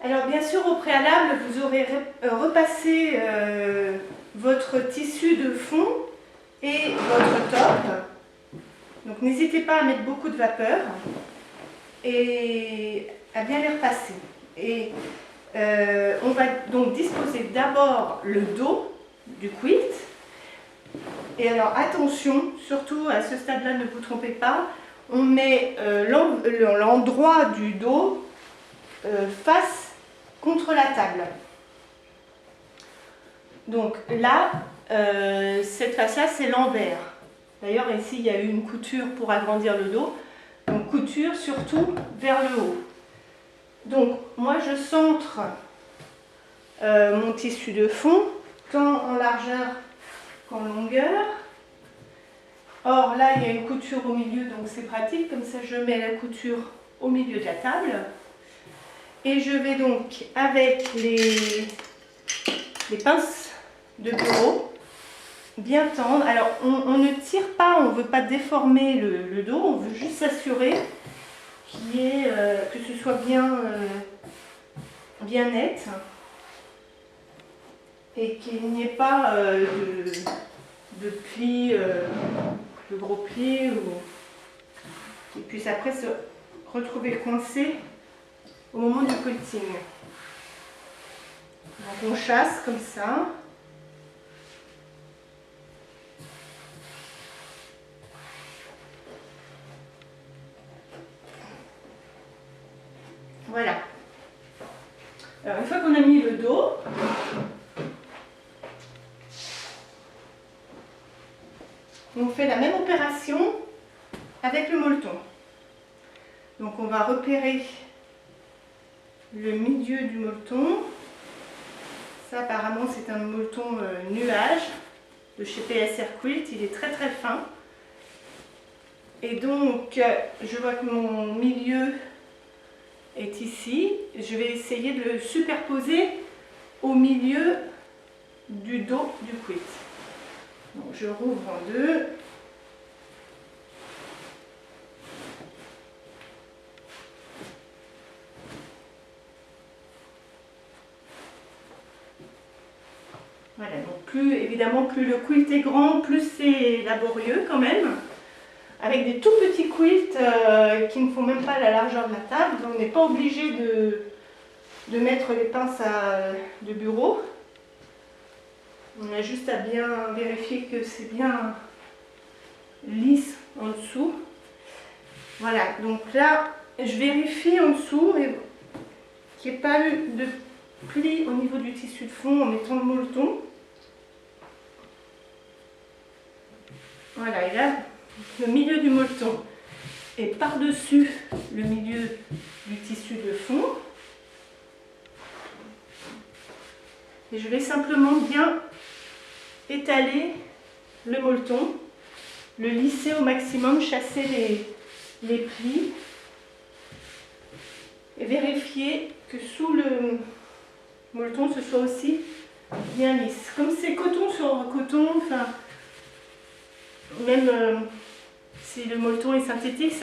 Alors bien sûr, au préalable, vous aurez repassé votre tissu de fond et votre top. Donc n'hésitez pas à mettre beaucoup de vapeur et à bien les repasser. Et on va donc disposer d'abord le dos du quilt. Et alors attention, surtout à ce stade-là, ne vous trompez pas, on met l'endroit du dos face contre la table. Donc là, cette face-là, c'est l'envers. D'ailleurs, ici, il y a eu une couture pour agrandir le dos. Donc couture surtout vers le haut. Donc moi, je centre mon tissu de fond, tant en largeur qu'en longueur. Or là, il y a une couture au milieu, donc c'est pratique. Comme ça, je mets la couture au milieu de la table. Et je vais donc, avec les pinces de bureau, bien tendre. Alors, on ne tire pas, on ne veut pas déformer le dos, on veut juste s'assurer que ce soit bien net et qu'il n'y ait pas de plis, de gros plis, qui puisse après se retrouver coincé au moment du quilting. Donc on chasse comme ça. Voilà. Alors une fois qu'on a mis le dos, on fait la même opération avec le molleton. Donc on va repérer le milieu du molleton. Ça apparemment c'est un molleton nuage de chez PSR Quilt, il est très très fin. Et donc je vois que mon milieu est ici. Je vais essayer de le superposer au milieu du dos du quilt. Donc je rouvre en deux. Voilà, donc évidemment plus le quilt est grand, plus c'est laborieux quand même. Avec des tout petits quilts qui ne font même pas la largeur de la table, donc on n'est pas obligé de mettre les pinces de bureau. On a juste à bien vérifier que c'est bien lisse en dessous. Voilà, donc là, je vérifie en dessous qu'il n'y ait pas eu de pli au niveau du tissu de fond en mettant le molleton. Voilà, et là, le milieu du molleton est par-dessus le milieu du tissu de fond. Et je vais simplement bien étaler le molleton, le lisser au maximum, chasser les plis et vérifier que sous le molleton ce soit aussi bien lisse. Comme c'est coton sur coton, enfin, même si le molleton est synthétique,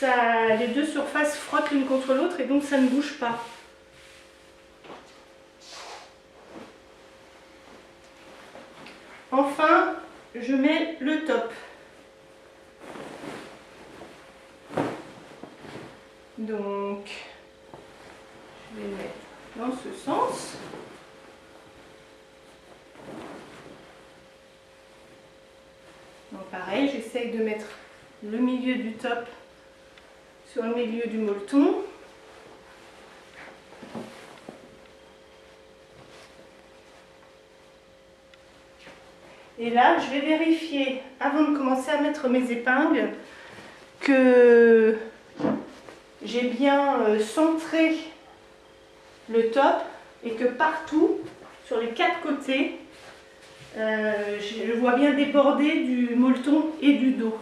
les deux surfaces frottent l'une contre l'autre et donc ça ne bouge pas. Enfin, je mets le top. Donc, je vais mettre dans ce sens. Donc pareil, j'essaye de mettre le milieu du top sur le milieu du molleton. Et là, je vais vérifier, avant de commencer à mettre mes épingles, que j'ai bien centré le top et que partout, sur les quatre côtés, je vois bien déborder du molleton et du dos.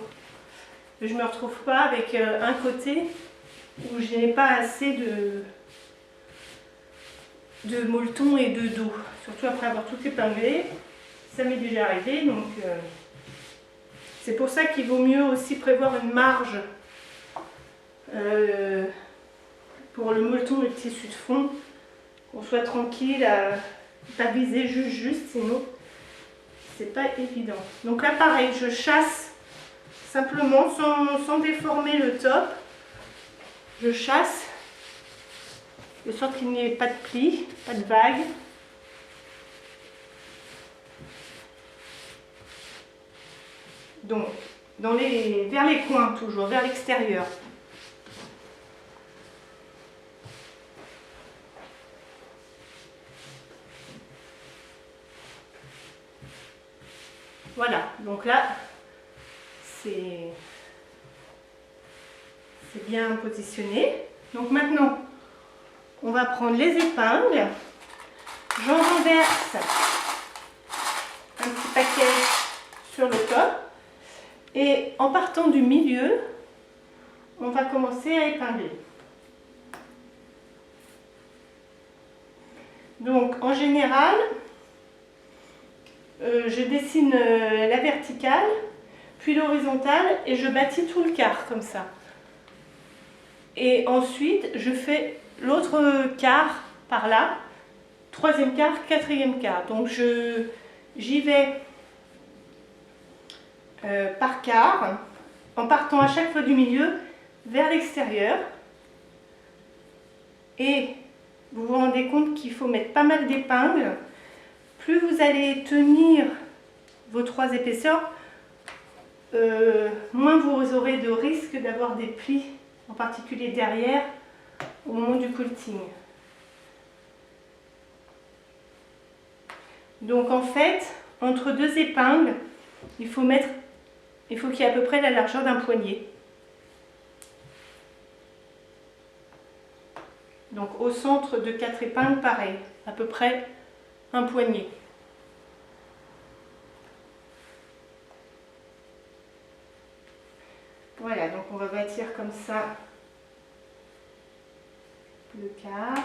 Je ne me retrouve pas avec un côté où je n'ai pas assez de molleton et de dos. Surtout après avoir tout épinglé. Ça m'est déjà arrivé, donc c'est pour ça qu'il vaut mieux aussi prévoir une marge pour le molleton et le tissu de fond, qu'on soit tranquille, pas viser juste, sinon c'est pas évident. Donc là pareil, je chasse simplement sans déformer le top. Je chasse de sorte qu'il n'y ait pas de plis, pas de vagues. Donc vers les coins toujours, vers l'extérieur. Voilà, donc là c'est bien positionné. Donc maintenant on va prendre les épingles. J'en renverse un petit paquet sur le top. Et en partant du milieu, on va commencer à épingler. Donc en général, je dessine la verticale, puis l'horizontale et je bâtis tout le quart comme ça. Et ensuite, je fais l'autre quart par là, troisième quart, quatrième quart. Donc j'y vais par quart, en partant à chaque fois du milieu vers l'extérieur. Et vous vous rendez compte qu'il faut mettre pas mal d'épingles. Plus vous allez tenir vos trois épaisseurs, moins vous aurez de risque d'avoir des plis, en particulier derrière, au moment du quilting. Donc en fait, entre deux épingles, il faut qu'il y ait à peu près la largeur d'un poignet. Donc au centre de 4 épingles, pareil, à peu près un poignet. Voilà, donc on va bâtir comme ça le quart.